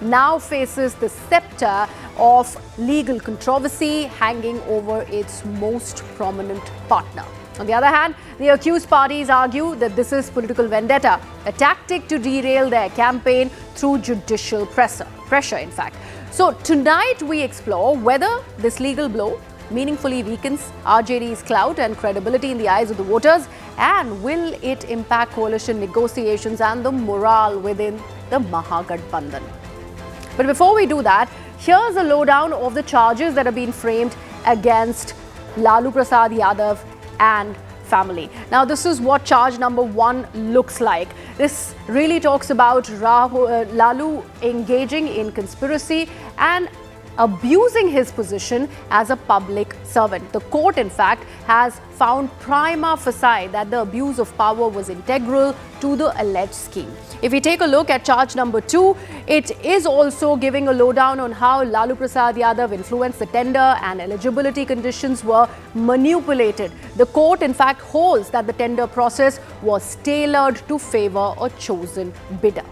now faces the scepter of legal controversy hanging over its most prominent partner. On the other hand, the accused parties argue that this is political vendetta, a tactic to derail their campaign through judicial pressure in fact. So tonight we explore whether this legal blow meaningfully weakens RJD's clout and credibility in the eyes of the voters, and will it impact coalition negotiations and the morale within the Mahagathbandhan. But before we do that, here's a lowdown of the charges that have been framed against Lalu Prasad Yadav and family. Now, this is what charge number 1 looks like. This really talks about Lalu engaging in conspiracy and abusing his position as a public servant. The court, in fact, has found prima facie that the abuse of power was integral to the alleged scheme. If we take a look at charge number 2, it is also giving a lowdown on how Lalu Prasad Yadav influenced the tender and eligibility conditions were manipulated. The court, in fact, holds that the tender process was tailored to favor a chosen bidder.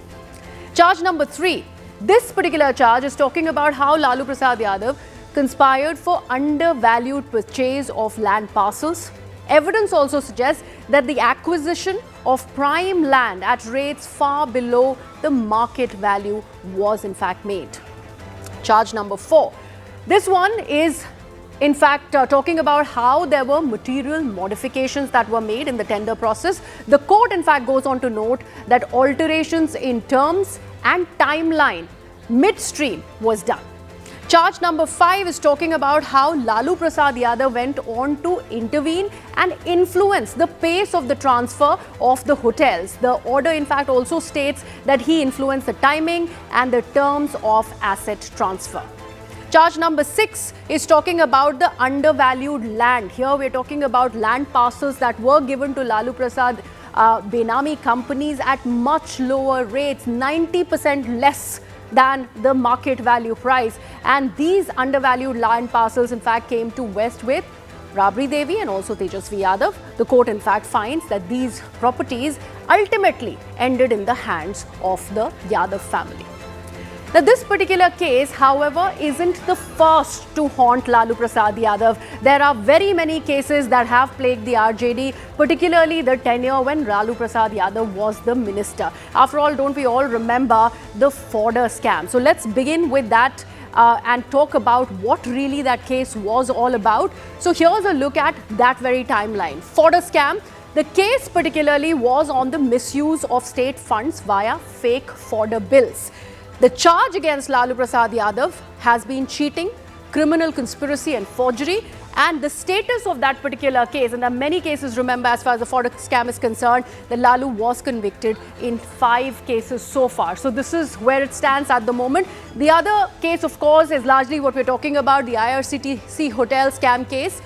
Charge number 3. This particular charge is talking about how Lalu Prasad Yadav conspired for undervalued purchase of land parcels. Evidence also suggests that the acquisition of prime land at rates far below the market value was in fact made. Charge number 4. This one is in fact talking about how there were material modifications that were made in the tender process. The court in fact goes on to note that alterations in terms and timeline midstream was done. Charge number 5 is talking about how Lalu Prasad Yadav went on to intervene and influence the pace of the transfer of the hotels. The order in fact also states that he influenced the timing and the terms of asset transfer. Charge number 6 is talking about the undervalued land. Here we are talking about land parcels that were given to Lalu Prasad Benami companies at much lower rates, 90% less than the market value price. And these undervalued land parcels in fact came to West with Rabri Devi and also Tejasvi Yadav. The court in fact finds that these properties ultimately ended in the hands of the Yadav family. Now, this particular case, however, isn't the first to haunt Lalu Prasad Yadav. There are very many cases that have plagued the RJD, particularly the tenure when Lalu Prasad Yadav was the minister. After all, don't we all remember the fodder scam? So let's begin with that and talk about what really that case was all about. So here's a look at that very timeline. Fodder scam. The case particularly was on the misuse of state funds via fake fodder bills. The charge against Lalu Prasad Yadav has been cheating, criminal conspiracy and forgery, and the status of that particular case, and there are many cases, remember, as far as the fodder scam is concerned, that Lalu was convicted in 5 cases so far. So this is where it stands at the moment. The other case, of course, is largely what we're talking about, the IRCTC hotel scam case.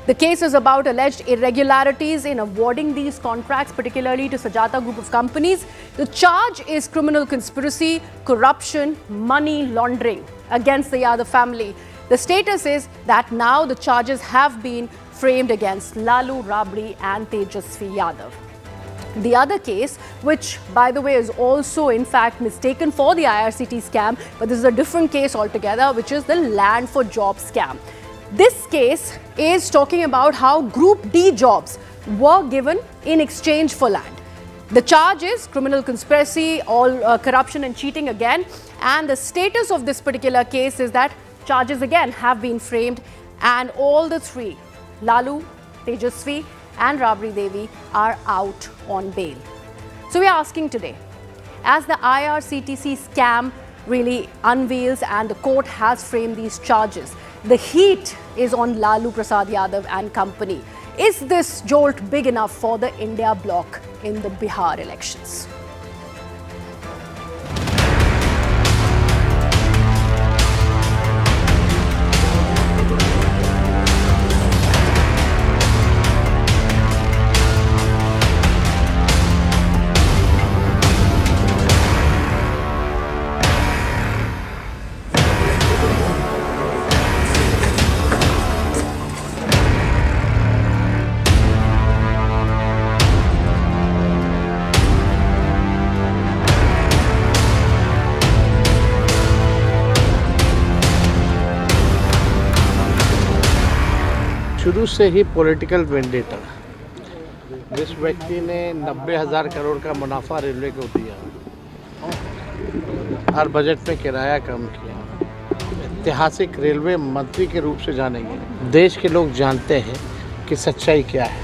The case is about alleged irregularities in awarding these contracts, particularly to Sajata Group of companies. The charge is criminal conspiracy, corruption, money laundering against the Yadav family. The status is that now the charges have been framed against Lalu, Rabri and Tejasvi Yadav. The other case, which by the way is also in fact mistaken for the IRCT scam, but this is a different case altogether, which is the land for job scam. This case is talking about how Group D jobs were given in exchange for land. The charge is criminal conspiracy, all corruption and cheating again. And the status of this particular case is that charges again have been framed, and all the 3, Lalu, Tejasvi and Rabri Devi, are out on bail. So we are asking today, as the IRCTC scam really unveils and the court has framed these charges, the heat is on Lalu Prasad Yadav and company. Is this jolt big enough for the India bloc in the Bihar elections? शुरू से ही political vendetta. जिस व्यक्ति ने 90,000 करोड़ का मुनाफा railway को दिया, हर budget में किराया कम किया, ऐतिहासिक रेलवे मंत्री के रूप से जानेंगे, देश के लोग जानते हैं कि सच्चाई क्या है।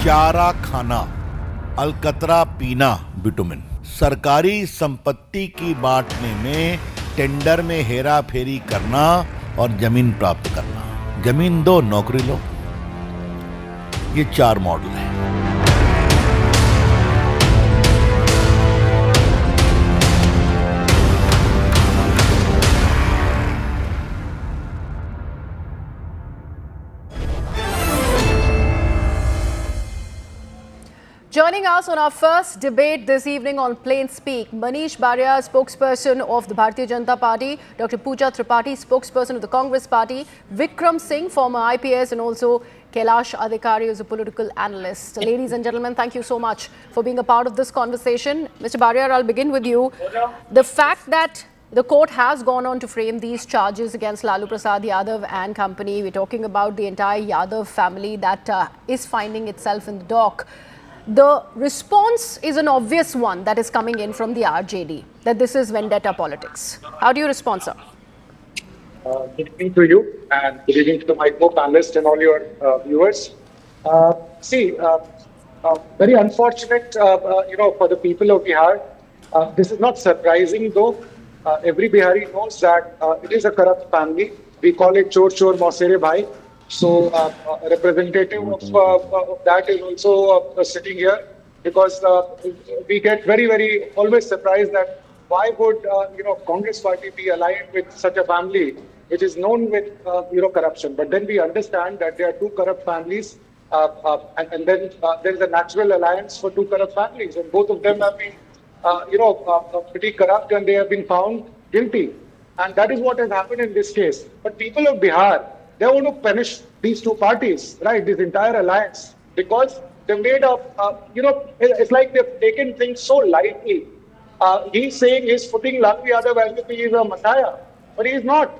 चारा खाना, अलकतरा पीना, बिटुमिन, सरकारी संपत्ति की बांटने में टेंडर में हेरा फेरी करना और जमीन प्राप्त करना, जमीन दो नौकरी लो, ये 4 मॉडल है। Joining us on our first debate this evening on Plain Speak, Manish Baria, spokesperson of the Bharatiya Janata Party, Dr. Pooja Tripathi, spokesperson of the Congress Party, Vikram Singh, former IPS, and also Kailash Adhikari, who is a political analyst. Ladies and gentlemen, thank you so much for being a part of this conversation. Mr. Baria, I'll begin with you. The fact that the court has gone on to frame these charges against Lalu Prasad Yadav and company, we're talking about the entire Yadav family that is finding itself in the dock. The response is an obvious one that is coming in from the RJD, that this is vendetta politics. How do you respond, sir? Good evening to you, and good evening to my co-panelists and all your viewers. Very unfortunate, for the people of Bihar. This is not surprising, though. Every Bihari knows that it is a corrupt family. We call it Chor Chor Mausere Bhai. So, a representative of that is also sitting here, because we get very, very always surprised that why would Congress party be aligned with such a family which is known with corruption. But then we understand that there are 2 corrupt families, and then there is a natural alliance for 2 corrupt families, and both of them have been pretty corrupt, and they have been found guilty, and that is what has happened in this case. But people of Bihar, they want to punish these 2 parties, right? This entire alliance, because they made it's like they've taken things so lightly. He's saying he's putting Lalu Yadav as if he is a messiah, but he is not,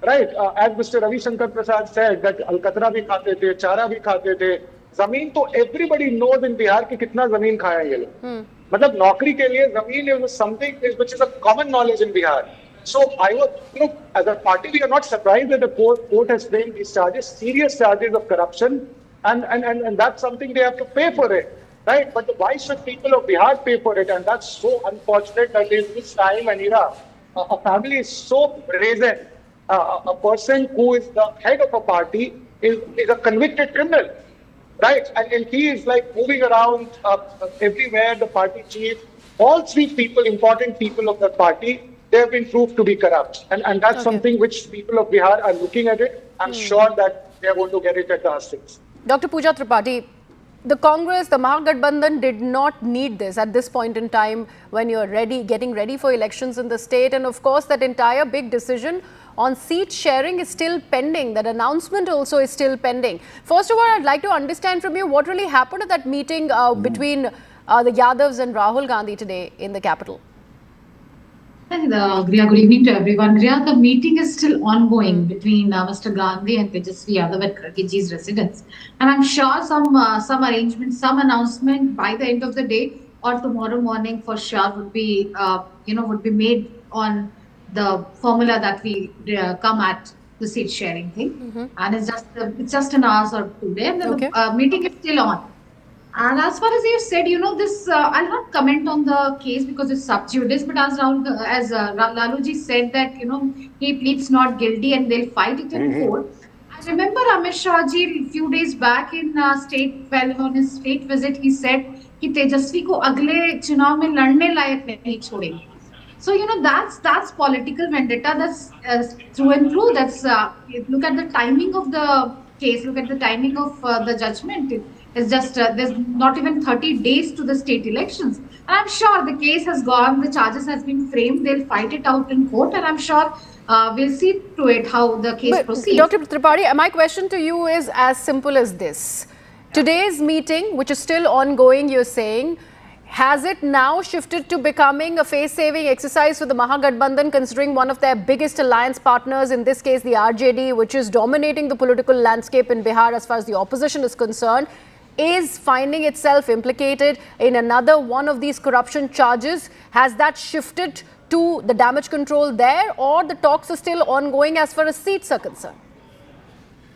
right? As Mr. Ravi Shankar Prasad said, that Alcatra bhi khate the, Chara bhi khate the. Zameen to everybody knows in Bihar ki kitna zameen khaya ye log. Matlab naukri ke liye zameen is something which is a common knowledge in Bihar. So I was, as a party, we are not surprised that the court has framed these charges, serious charges of corruption, and that's something they have to pay for it, right? But why should people of Bihar pay for it? And that's so unfortunate that in this time and era, a family is so brazen. A person who is the head of a party is a convicted criminal, right? And he is like moving around everywhere, the party chief, all 3 people, important people of the party, they have been proved to be corrupt. And that's something which people of Bihar are looking at it. I'm sure that they are going to get it at the hustings. Dr. Pooja Tripathi, the Congress, the Mahagathbandhan did not need this at this point in time when you're getting ready for elections in the state. And of course, that entire big decision on seat sharing is still pending. That announcement also is still pending. First of all, I'd like to understand from you what really happened at that meeting between the Yadavs and Rahul Gandhi today in the capital. Griya, good evening to everyone. Griya, the meeting is still ongoing between Mr. Gandhi and Tejasvi Yadav at Khargeji's residence, and I'm sure some arrangement, some announcement by the end of the day or tomorrow morning for sure would be made on the formula that we come at the seat sharing thing, and it's just an hour or 2 days, and the meeting is still on. And as far as you said, this I'll not comment on the case because it's sub judice. But as Laluji said that he pleads not guilty and they'll fight it in court. I remember Amit Shah ji a few days back in on his state visit, he said कि तेजस्वी को अगले चुनाव में लड़ने लायक नहीं छोड़ेंगे. So that's political vendetta. That's through and through. That's look at the timing of the case. Look at the timing of the judgment. It's just there's not even 30 days to the state elections. And I'm sure the case has gone, the charges has been framed, they'll fight it out in court, and I'm sure we'll see to it how the case proceeds. Dr. Tripathi, my question to you is as simple as this. Today's meeting, which is still ongoing, you're saying, Has it now shifted to becoming a face-saving exercise for the Mahagathbandhan, considering one of their biggest alliance partners, in this case the RJD, which is dominating the political landscape in Bihar as far as the opposition is concerned, is finding itself implicated in another one of these corruption charges? Has that shifted to the damage control there, or the talks are still ongoing as far as seats are concerned?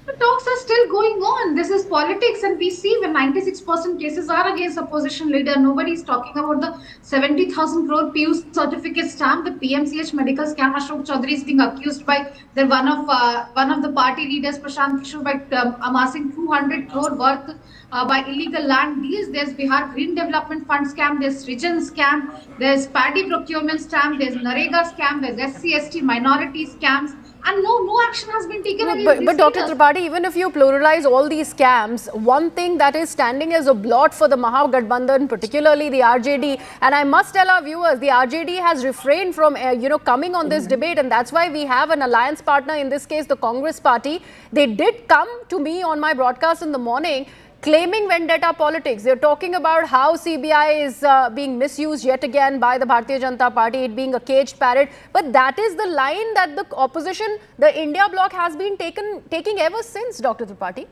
The talks are still going on. This is politics, and we see when 96% cases are against opposition leader. Nobody is talking about the 70,000 crore PU certificate scam, the PMCH medical scam. Ashok Chaudhary is being accused by one of the party leaders, Prashant Kishore, by amassing 200 crore worth by illegal land deals. There's Bihar Green Development Fund scam, there's Srijan scam, there's paddy procurement scam, there's Narega scam, there's SC/ST minority scams. And no action has been taken against But Dr. Tripathi, even if you pluralize all these scams, one thing that is standing as a blot for the Mahagathbandhan, particularly the RJD, and I must tell our viewers, the RJD has refrained from coming on this debate, and that's why we have an alliance partner, in this case the Congress party. They did come to me on my broadcast in the morning claiming vendetta politics. They're talking about how CBI is being misused yet again by the Bharatiya Janata Party, it being a caged parrot. But that is the line that the opposition, the India bloc, has been taking ever since, Dr. Tripathi.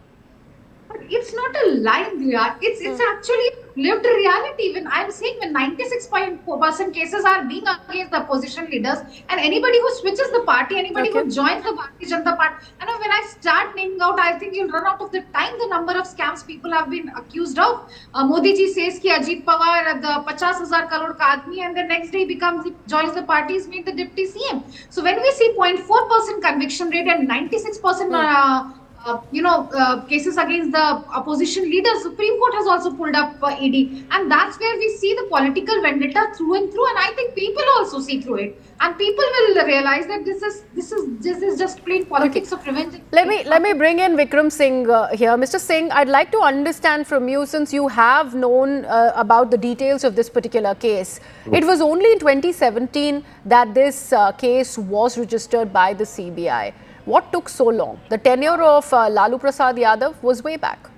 But it's not a line, Riya. It's actually lived reality. When I'm saying when 96% cases are being against the opposition leaders, and anybody who switches the party, anybody who joins the Bharatiya Janata Party, and when I start naming out, I think you'll run out of the time, the number of scams people have been accused of. Modi ji says ki Ajit Pawar, the 50,000 crore ka aadmi, and the next day joins the party, is made the deputy CM. So when we see 0.4% conviction rate and 96% cases against the opposition leaders, Supreme Court has also pulled up ED, and that's where we see the political vendetta through and through, and I think people also see through it, and people will realize that this is just plain politics of revenge. Let me bring in Vikram Singh here. Mr. Singh, I'd like to understand from you, since you have known about the details of this particular case. It was only in 2017 that this case was registered by the CBI. What took so long? The tenure of Lalu Prasad Yadav was way back.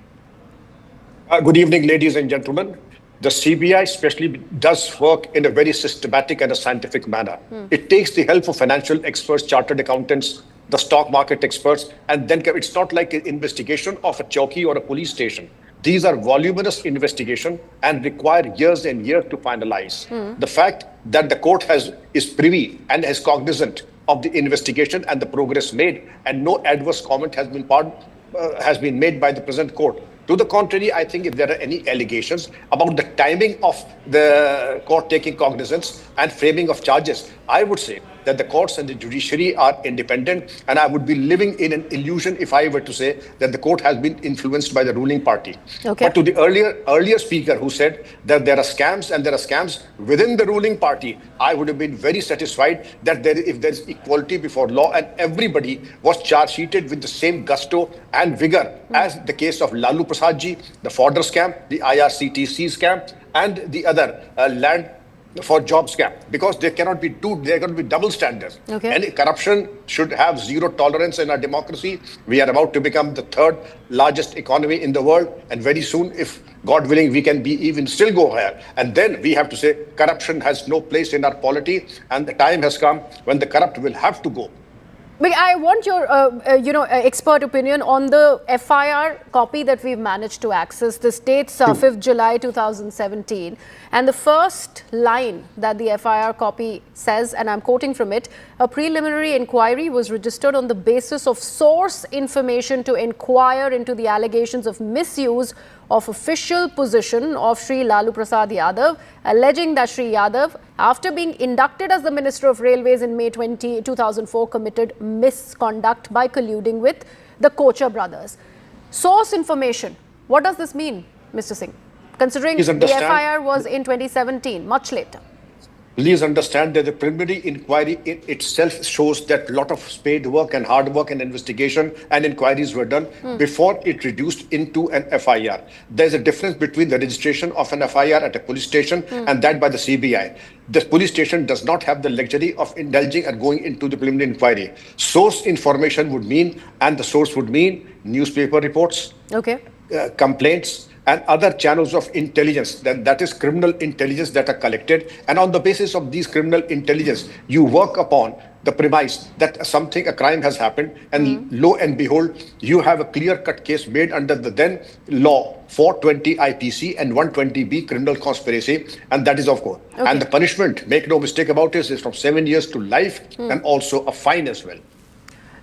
Good evening, ladies and gentlemen. The CBI especially does work in a very systematic and a scientific manner. It takes the help of financial experts, chartered accountants, the stock market experts, and then it's not like an investigation of a chowki or a police station. These are voluminous investigation and require years and years to finalize. The fact that the court is privy and is cognizant of the investigation and the progress made, and no adverse comment has been made by the present court. To the contrary, I think if there are any allegations about the timing of the court taking cognizance and framing of charges, I would say that the courts and the judiciary are independent, and I would be living in an illusion if I were to say that the court has been influenced by the ruling party. Okay. But to the earlier speaker who said that there are scams and there are scams within the ruling party, I would have been very satisfied that if there is equality before law and everybody was charge sheeted with the same gusto and vigor as the case of Lalu Prasad ji, the fodder scam, the IRCTC scam, and the other land for job scam, because there cannot be there can be double standards. Okay. And corruption should have zero tolerance in our democracy. We are about to become the third largest economy in the world, and very soon, if God willing, we can be even still go higher. And then we have to say corruption has no place in our polity, and the time has come when the corrupt will have to go. But I want your, expert opinion on the FIR copy that we've managed to access. This dates 5th July 2017. And the first line that the FIR copy says, and I'm quoting from it, a preliminary inquiry was registered on the basis of source information to inquire into the allegations of misuse of official position of Shri Lalu Prasad Yadav, alleging that Shri Yadav, after being inducted as the Minister of Railways in May 2004, committed misconduct by colluding with the Kochar brothers. Source information. What does this mean, Mr. Singh? Considering the FIR was in 2017, much later. Please understand that the preliminary inquiry in itself shows that a lot of spade work and hard work and investigation and inquiries were done before it reduced into an FIR. There's a difference between the registration of an FIR at a police station and that by the CBI. The police station does not have the luxury of indulging and going into the preliminary inquiry. Source information would mean, and the source would mean newspaper reports, Okay. Complaints, and other channels of intelligence, that is criminal intelligence that are collected. And on the basis of these criminal intelligence, you work upon the premise that a crime has happened, and lo and behold, you have a clear-cut case made under the then law 420 IPC and 120B criminal conspiracy, and that is of course. Okay. And the punishment, make no mistake about it, is from 7 years to life and also a fine as well.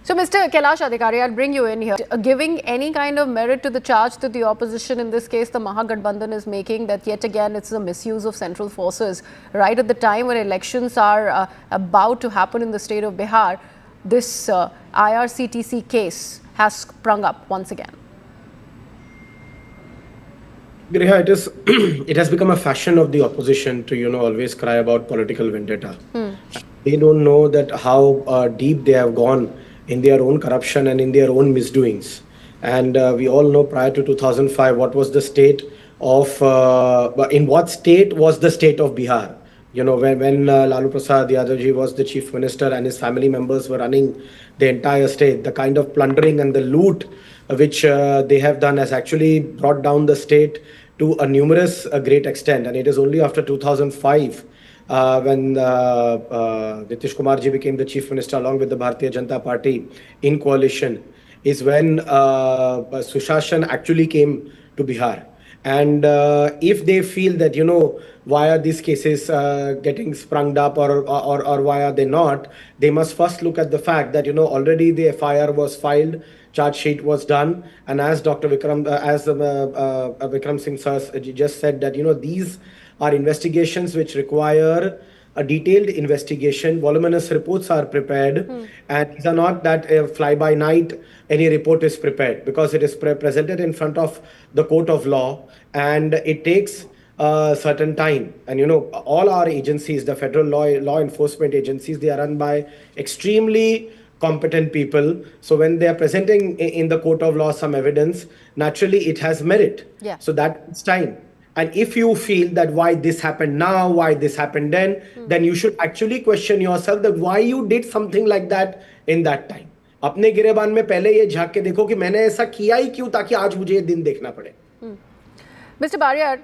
So, Mr. Kailash Adhikari, I'll bring you in here. Giving any kind of merit to the charge that the opposition, in this case the Mahagathbandhan, is making, that yet again it's a misuse of central forces. Right at the time when elections are about to happen in the state of Bihar, this IRCTC case has sprung up once again. Griha, it has become a fashion of the opposition to, always cry about political vendetta. They don't know that how deep they have gone in their own corruption and in their own misdoings. And we all know prior to 2005, what was the state of, in what state was the state of Bihar? When Lalu Yadav was the chief minister and his family members were running the entire state, the kind of plundering and the loot which they have done has actually brought down the state to a great extent. And it is only after 2005 when Nitish Kumar ji became the chief minister along with the Bharatiya Janata Party in coalition, is when Sushashan actually came to Bihar. And if they feel that, why are these cases getting sprung up or why are they not, they must first look at the fact that, already the FIR was filed, charge sheet was done. And as Dr. Vikram Singh Sir just said that, these are investigations which require a detailed investigation. Voluminous reports are prepared, and these are not that fly by night any report is prepared, because it is presented in front of the court of law, and it takes a certain time. And all our agencies, the federal law enforcement agencies, they are run by extremely competent people. So when they are presenting in the court of law some evidence, naturally it has merit. Yeah. So that's time. And if you feel that why this happened now, why this happened then you should actually question yourself that why you did something like that in that time. अपने गिरेबान में पहले ये झांक के देखो कि मैंने ऐसा किया ही क्यों ताकि आज मुझे ये दिन देखना पड़े. Mr. Barrier,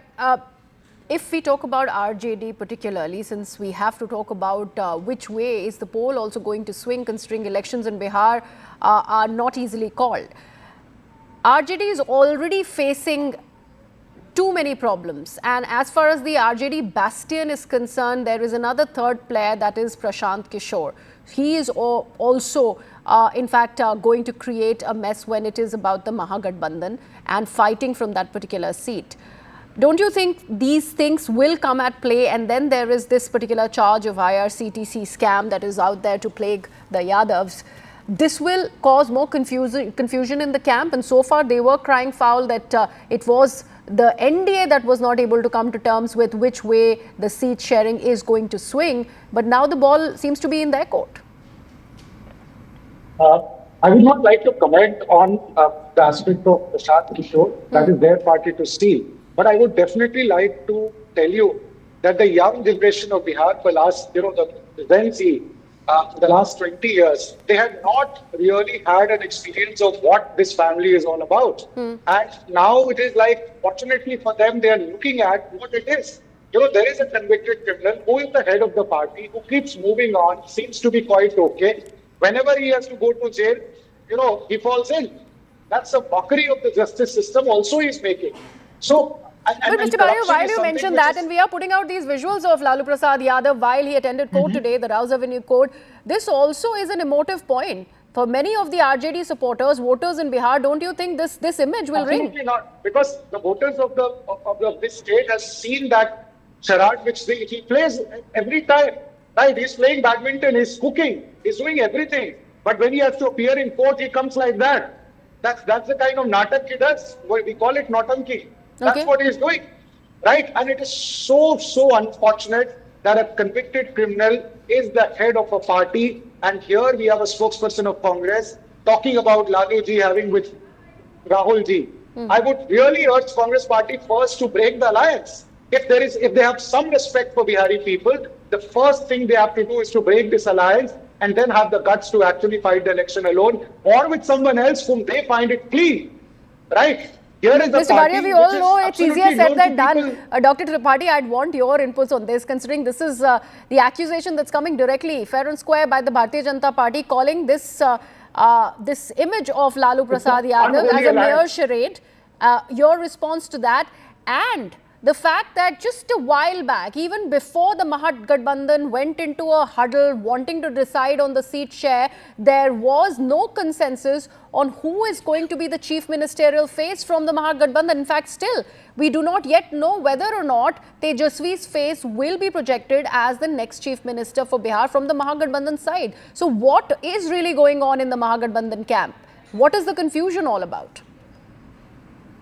if we talk about RJD particularly, since we have to talk about which way is the poll also going to swing, considering elections in Bihar are not easily called. RJD is already facing too many problems, and as far as the RJD bastion is concerned, there is another third player, that is Prashant Kishore. He is also in fact going to create a mess when it is about the Mahagathbandhan and fighting from that particular seat. Don't you think these things will come at play? And then there is this particular charge of IRCTC scam that is out there to plague the Yadavs. This will cause more confusion in the camp, and so far they were crying foul that it was the NDA that was not able to come to terms with which way the seat sharing is going to swing, but now the ball seems to be in their court. I would not like to comment on the aspect of Prashant Kishore. That is their party to steal. But I would definitely like to tell you that the young generation of Bihar, for last, the Gen Z, the last 20 years, they had not really had an experience of what this family is all about. And now it is like, fortunately for them, they are looking at what it is. There is a convicted criminal who is the head of the party, who keeps moving on, seems to be quite okay. Whenever he has to go to jail, he falls in. That's a mockery of the justice system also he's making. So, but Mr. Barrier, while you mentioned that, and we are putting out these visuals of Lalu Prasad Yadav while he attended court today, the Rouse Avenue court, this also is an emotive point. For many of the RJD supporters, voters in Bihar, don't you think this image will ring? Absolutely not, because the voters of this state has seen that charade which he plays every time. Right? He's playing badminton, he's cooking, he's doing everything. But when he has to appear in court, he comes like that. That's the kind of natak he does. We call it nautanki. That's what he's doing, right? And it is so unfortunate that a convicted criminal is the head of a party. And here we have a spokesperson of Congress talking about Lalu ji having with Rahul ji. I would really urge Congress party first to break the alliance. If they have some respect for Bihari people, the first thing they have to do is to break this alliance and then have the guts to actually fight the election alone or with someone else whom they find it clean, right? Here is the Mr. party Bharia, we which all is know it's absolutely easier said known than to done. people. Dr. Tripathi, I'd want your inputs on this, considering this is the accusation that's coming directly, fair and square, by the Bharatiya Janata Party, calling this this image of Lalu Prasad Yadav as a mere charade. Your response to that, and the fact that just a while back, even before the Mahagathbandhan went into a huddle wanting to decide on the seat share, there was no consensus on who is going to be the chief ministerial face from the Mahagathbandhan. In fact, still, we do not yet know whether or not Tejaswi's face will be projected as the next chief minister for Bihar from the Mahagathbandhan side. So what is really going on in the Mahagathbandhan camp? What is the confusion all about?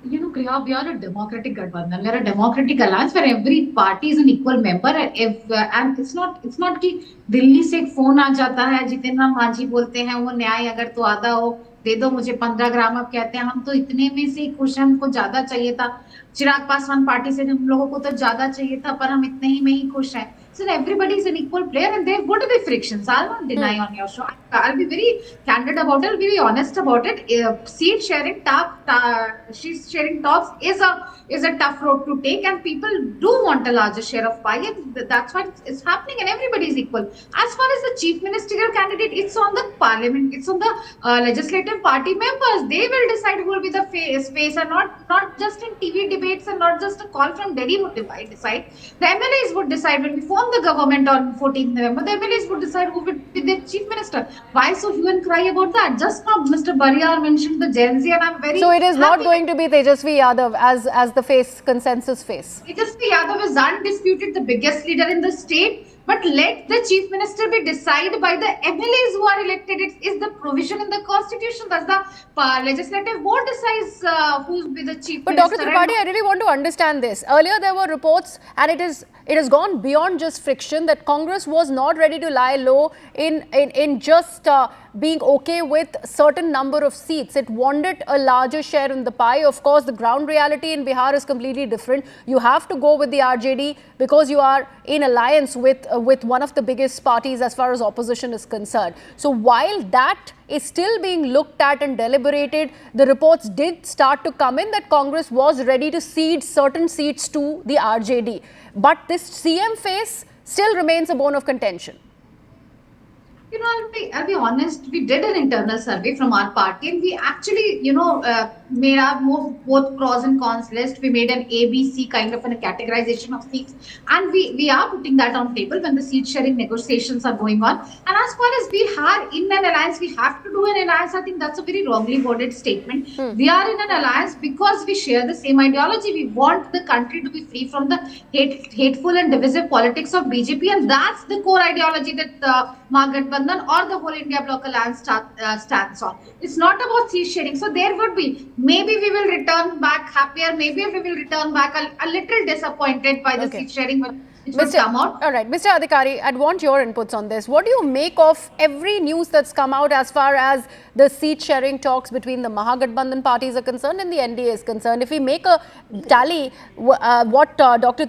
You know, Kriya, we are a democratic Gathbandhan. We are a democratic alliance where every party is an equal member. And it's not कि दिल्ली से एक phone आ जाता है, जितेंद्र राम मांझी बोलते हैं वो न्याय अगर तो आधा हो दे दो मुझे 15 ग्राम, अब कहते हैं हम तो इतने में से खुश हैं, हमको ज्यादा चाहिए था। चिराग पासवान पार्टी से हम लोगों को तो ज्यादा चाहिए था, पर हम इतने ही में ही खुश हैं। So everybody is an equal player, and there would be frictions. I'll not deny on your show. I'll be very candid about it. I'll be very honest about it. Seat sharing talks is a tough road to take, and people do want a larger share of pie. And that's why it's happening, and everybody is equal. As far as the chief ministerial candidate, it's on the parliament, it's on the legislative party members. They will decide who will be the face, and not just in TV debates, and not just a call from Delhi would decide. The MLAs would decide when we form the government on 14th November. The MLAs would decide who would be the chief minister. Why so hue and cry about that? Just now, Mr. Bharia mentioned the Gen Z, and I'm very So it is not going to be Tejaswi Yadav as the face, consensus face. Tejaswi Yadav is undisputed the biggest leader in the state. But let the chief minister be decided by the MLAs who are elected. It is the provision in the constitution. That's the legislative board decides who will be the chief minister. But Dr. Tripathi, I really want to understand this. Earlier there were reports, and it has gone beyond just friction, that Congress was not ready to lie low in just being okay with certain number of seats. It wanted a larger share in the pie. Of course, the ground reality in Bihar is completely different. You have to go with the RJD because you are in alliance with one of the biggest parties as far as opposition is concerned. So while that is still being looked at and deliberated, the reports did start to come in that Congress was ready to cede certain seats to the RJD. But this CM face still remains a bone of contention. You know, I'll be honest, we did an internal survey from our party, and we actually, made our both pros and cons list. We made an ABC kind of a categorization of seats, and we are putting that on table when the seat sharing negotiations are going on. And as far as we are in an alliance, we have to do an alliance. I think that's a very wrongly worded statement. We are in an alliance because we share the same ideology. We want the country to be free from the hateful and divisive politics of BJP, and that's the core ideology that Mahagathbandhan or the whole India Bloc Alliance stands on. It's not about seat sharing. So there would be, maybe we will return back happier, maybe we will return back a little disappointed by the seat sharing which will come out. All right, Mr. Adhikari, I'd want your inputs on this. What do you make of every news that's come out as far as the seat sharing talks between the Mahagathbandhan parties are concerned and the NDA is concerned? If we make a tally, what Dr.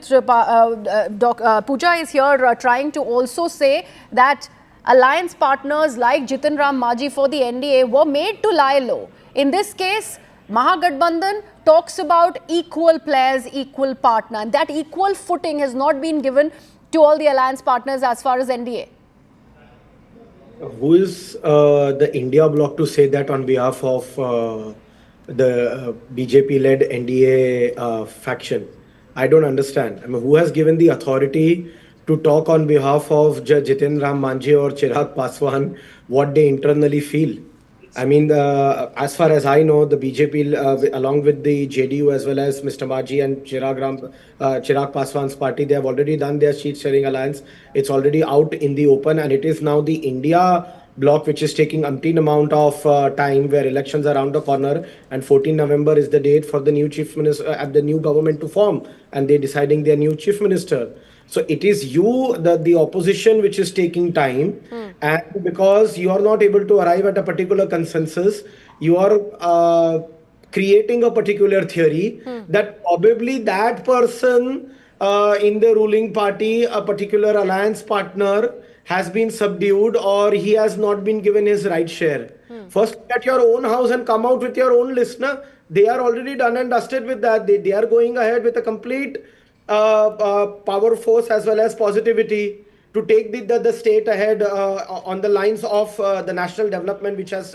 Pooja is here trying to also say that alliance partners like Jitin Ram Manjhi for the NDA were made to lie low. In this case, Mahagathbandhan talks about equal players, equal partner, and that equal footing has not been given to all the alliance partners as far as NDA. Who is the India bloc to say that on behalf of the BJP-led NDA faction? I don't understand. I mean, who has given the authority to talk on behalf of Jitin Ram Manjhi or Chirag Paswan what they internally feel? I mean, as far as I know, the BJP, along with the JDU as well as Mr. Manjhi and Chirag Paswan's party, they have already done their seat sharing alliance. It's already out in the open, and it is now the India bloc which is taking umpteen amount of time, where elections are around the corner, and 14 November is the date for the new chief minister, the new government to form, and they're deciding their new chief minister. So it is you, the opposition, which is taking time, and because you are not able to arrive at a particular consensus, you are creating a particular theory that probably that person in the ruling party, a particular alliance partner, has been subdued or he has not been given his right share. First, look at your own house and come out with your own listener. they are already done and dusted with that. They are going ahead with a complete power force as well as positivity to take the state ahead on the lines of the national development which has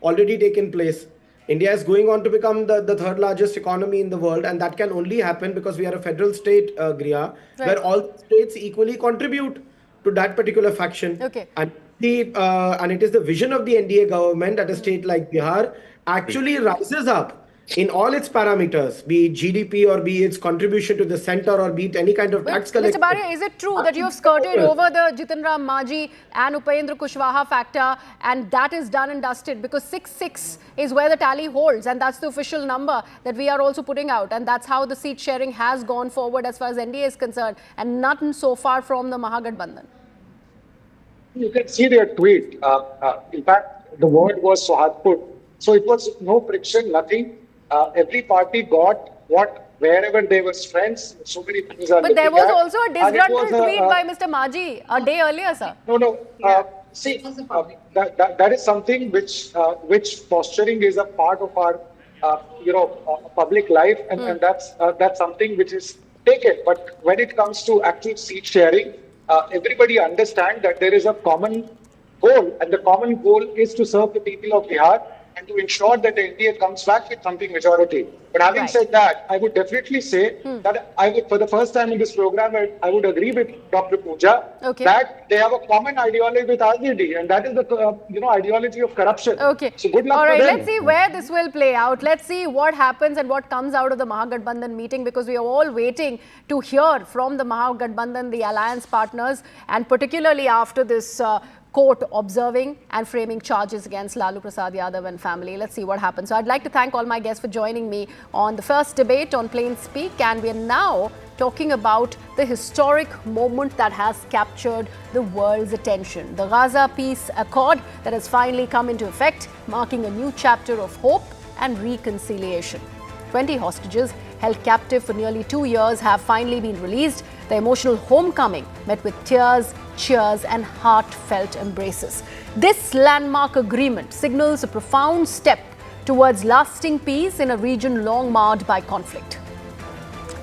already taken place. India is going on to become the third largest economy in the world, and that can only happen because we are a federal state, Griya, Right. where all states equally contribute to that particular faction. Okay. And it is the vision of the NDA government that a state like Bihar actually rises up in all its parameters, be it GDP or be its contribution to the center or be it any kind of But tax Mr. collection. Baria, is it true that you have skirted over the Jitin Ram Majhi and Upendra Kushwaha factor, and that is done and dusted? Because 6-6 is where the tally holds, and that's the official number that we are also putting out, and that's how the seat sharing has gone forward as far as NDA is concerned, and nothing so far from the Mahagathbandhan. You can see their tweet. In fact, the word was Sohadpur. So it was no friction, nothing. Every party got what, wherever they were friends, so many things are. But there was at. also a And it disgruntled was tweet by Mr. Majhi a day earlier, sir. No. Yeah. See, It was a public. that is something which posturing is a part of our, public life, and that's something which is taken. But when it comes to actual seat sharing, everybody understands that there is a common goal, and the common goal is to serve the people of Bihar and to ensure that the India comes back with something majority. But having Right. said that, I would definitely say that I would, for the first time in this program, I would agree with Dr. Pooja Okay. that they have a common ideology with RJD, and that is the ideology of corruption. Okay. So good luck All to right, them. let's see where this will play out. Let's see what happens and what comes out of the Mahagathbandhan meeting, because we are all waiting to hear from the Mahagathbandhan, the alliance partners, and particularly after this court observing and framing charges against Lalu Prasad Yadav and family. Let's see what happens. So I'd like to thank all my guests for joining me on the first debate on Plain Speak, and we are now talking about the historic moment that has captured the world's attention. The Gaza Peace Accord that has finally come into effect, marking a new chapter of hope and reconciliation. 20 hostages held captive for nearly 2 years have finally been released. The emotional homecoming met with tears, cheers and heartfelt embraces. This landmark agreement signals a profound step towards lasting peace in a region long marred by conflict.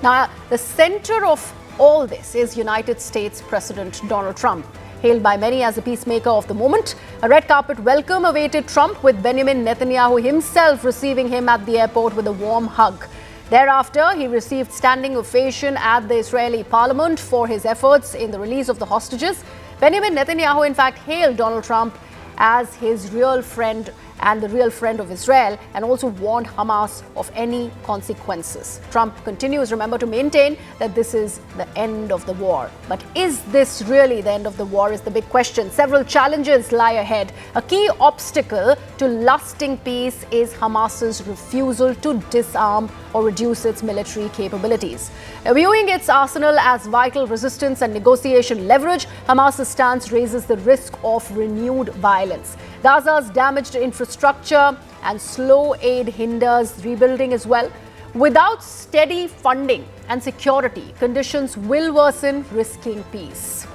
Now, the center of all this is United States President Donald Trump. Hailed by many as the peacemaker of the moment, a red carpet welcome awaited Trump, with Benjamin Netanyahu himself receiving him at the airport with a warm hug. Thereafter, he received standing ovation at the Israeli parliament for his efforts in the release of the hostages. Benjamin Netanyahu, in fact, hailed Donald Trump as his real friend and the real friend of Israel, and also warned Hamas of any consequences. Trump continues, remember, to maintain that this is the end of the war. But is this really the end of the war is the big question. Several challenges lie ahead. A key obstacle to lasting peace is Hamas's refusal to disarm or reduce its military capabilities. Viewing its arsenal as vital resistance and negotiation leverage, Hamas's stance raises the risk of renewed violence. Gaza's damaged infrastructure and slow aid hinders rebuilding as well. Without steady funding and security, conditions will worsen, risking peace.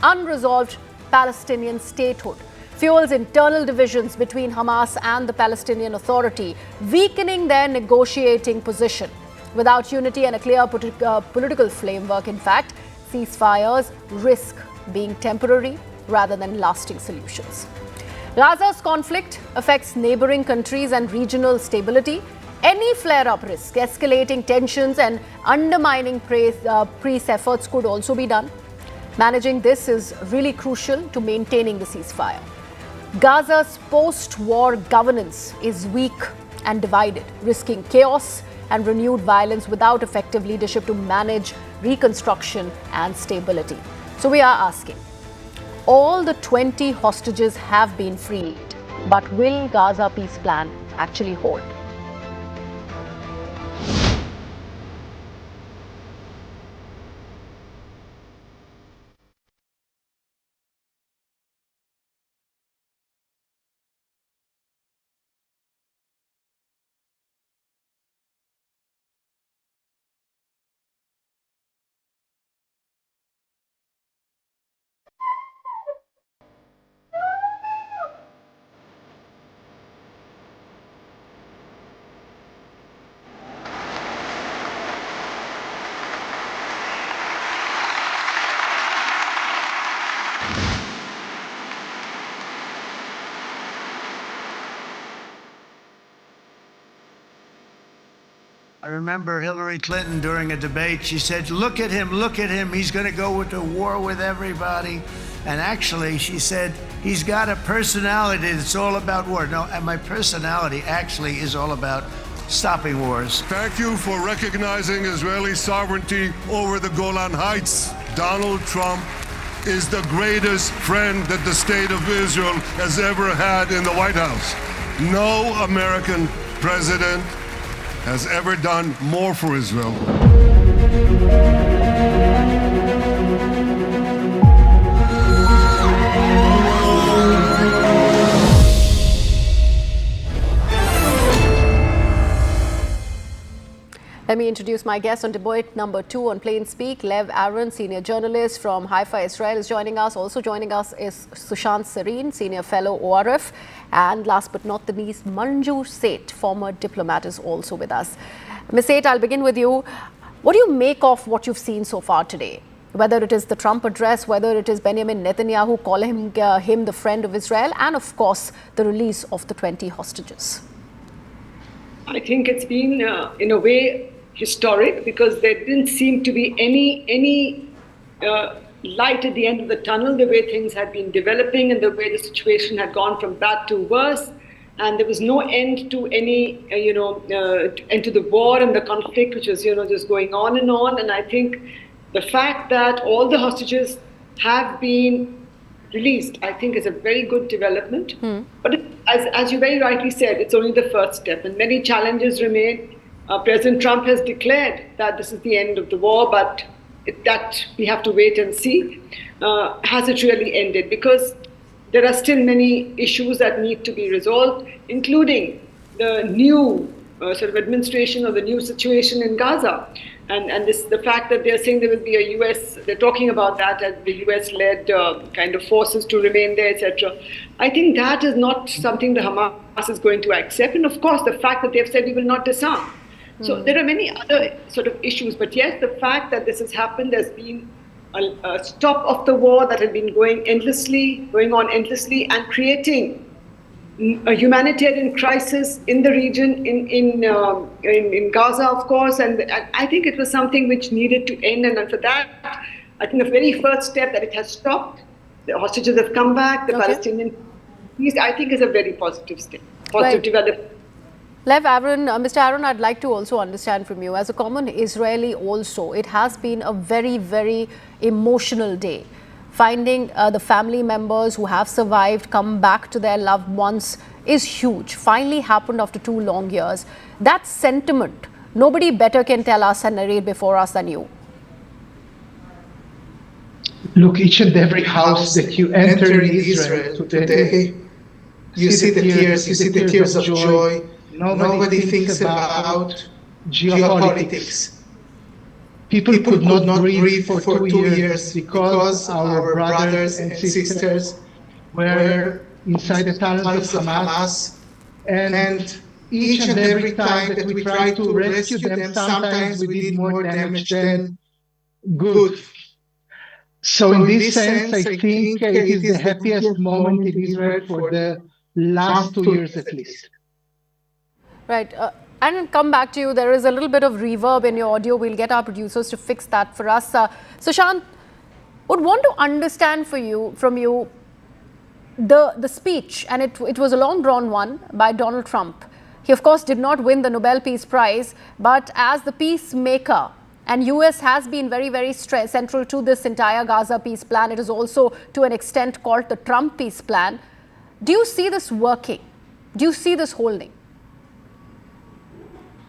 Unresolved Palestinian statehood fuels internal divisions between Hamas and the Palestinian Authority, weakening their negotiating position. Without unity and a clear political framework, in fact, ceasefires risk being temporary rather than lasting solutions. Gaza's conflict affects neighboring countries and regional stability. Any flare-up risk, escalating tensions and undermining peace efforts could also be done. Managing this is really crucial to maintaining the ceasefire. Gaza's post-war governance is weak and divided, risking chaos and renewed violence without effective leadership to manage reconstruction and stability. So we are asking, all the 20 hostages have been freed, but will Gaza peace plan actually hold? I remember Hillary Clinton during a debate, she said, look at him, he's going to go into war with everybody. And actually, she said, he's got a personality that's all about war. No, and my personality actually is all about stopping wars. Thank you for recognizing Israeli sovereignty over the Golan Heights. Donald Trump is the greatest friend that the state of Israel has ever had in the White House. No American president has ever done more for Israel. Let me introduce my guest on debate number 2 on Plain Speak. Lev Aaron, senior journalist from Haifa, Israel, is joining us. Also joining us is Sushant Sareen, senior fellow ORF. And last but not the least, Manju Seth, former diplomat, is also with us. Ms. Seth, I'll begin with you. What do you make of what you've seen so far today? Whether it is the Trump address, whether it is Benjamin Netanyahu calling him the friend of Israel, and of course, the release of the 20 hostages. I think it's been, in a way, historic, because there didn't seem to be any light at the end of the tunnel, the way things had been developing and the way the situation had gone from bad to worse. And there was no end to any, end to the war and the conflict, which was, just going on. And I think the fact that all the hostages have been released, I think, is a very good development. But as you very rightly said, it's only the first step, and many challenges remain. President Trump has declared that this is the end of the war, but that we have to wait and see. Has it really ended? Because there are still many issues that need to be resolved, including the new sort of administration or the new situation in Gaza. And the fact that they're saying there will be a US, they're talking about that as the US-led kind of forces to remain there, etc. I think that is not something the Hamas is going to accept. And of course, the fact that they've said we will not disarm. So there are many other sort of issues. But yes, the fact that this has happened, there's been a stop of the war that had been going on endlessly, and creating a humanitarian crisis in the region, in Gaza, of course. And I think it was something which needed to end. And for that, I think the very first step that it has stopped, the hostages have come back, the Palestinian peace, I think is a very positive step, positive development. Lev Aaron, Mr. Aaron, I'd like to also understand from you, as a common Israeli also, it has been a very, very emotional day. Finding the family members who have survived come back to their loved ones is huge. Finally happened after 2 long years. That sentiment, nobody better can tell us and narrate before us than you. Look, each and every house that you enter in Israel today, you see the tears, you see the tears of joy. Nobody thinks about geopolitics. People could not breathe for 2 years because our brothers and sisters were inside the tunnels of Hamas. And each and every time that we tried to rescue them, sometimes we did more damage than good. So in this sense, I think it is the happiest moment in Israel for the last 2 years at least. Right. And I'll come back to you. There is a little bit of reverb in your audio. We'll get our producers to fix that for us. Sushant, would want to understand from you the speech, and it was a long drawn one by Donald Trump. He of course did not win the Nobel Peace Prize, but as the peacemaker, and US has been very, very central to this entire Gaza peace plan. It is also to an extent called the Trump peace plan. Do you see this working? Do you see this holding?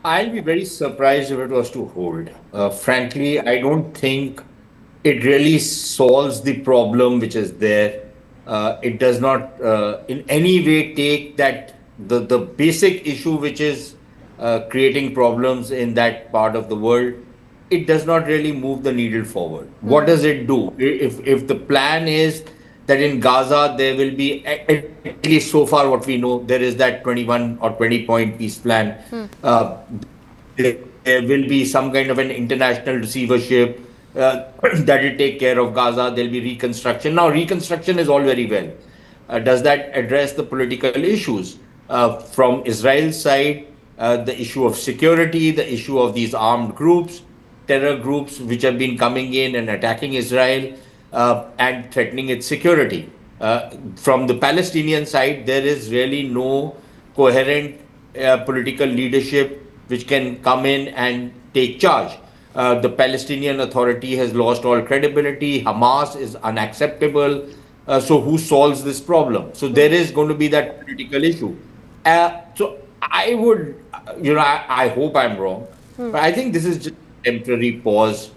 I'll be very surprised if it was to hold. Frankly, I don't think it really solves the problem which is there. It does not in any way take that the basic issue which is creating problems in that part of the world. It does not really move the needle forward. What does it do? If the plan is that in Gaza there will be, at least so far what we know, there is that 21 or 20 point peace plan. There will be some kind of an international receivership that will take care of Gaza. There will be reconstruction. Now, reconstruction is all very well. Does that address the political issues? From Israel's side, the issue of security, the issue of these armed groups, terror groups which have been coming in and attacking Israel and threatening its security. From the Palestinian side, there is really no coherent political leadership which can come in and take charge. The Palestinian Authority has lost all credibility. Hamas is unacceptable. So who solves this problem? So there is going to be that political issue. So I would, I hope I'm wrong, but I think this is just a temporary pause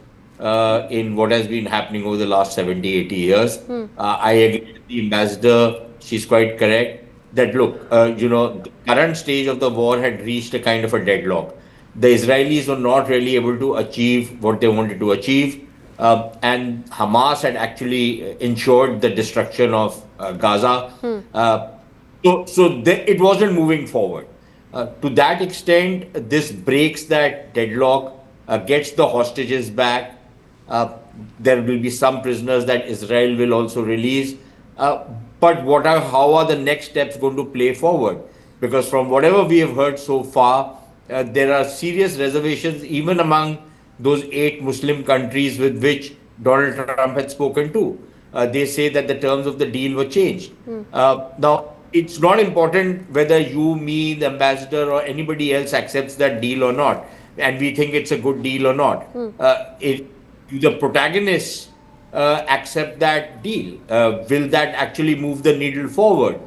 in what has been happening over the last 70, 80 years. I agree with the ambassador. She's quite correct that, look, the current stage of the war had reached a kind of a deadlock. The Israelis were not really able to achieve what they wanted to achieve. And Hamas had actually ensured the destruction of Gaza. It wasn't moving forward. To that extent, this breaks that deadlock, gets the hostages back. There will be some prisoners that Israel will also release. But how are the next steps going to play forward? Because from whatever we have heard so far, there are serious reservations even among those 8 Muslim countries with which Donald Trump had spoken to. They say that the terms of the deal were changed. Now, it's not important whether you, me, the ambassador, or anybody else accepts that deal or not, and we think it's a good deal or not. Do the protagonists accept that deal? Will that actually move the needle forward?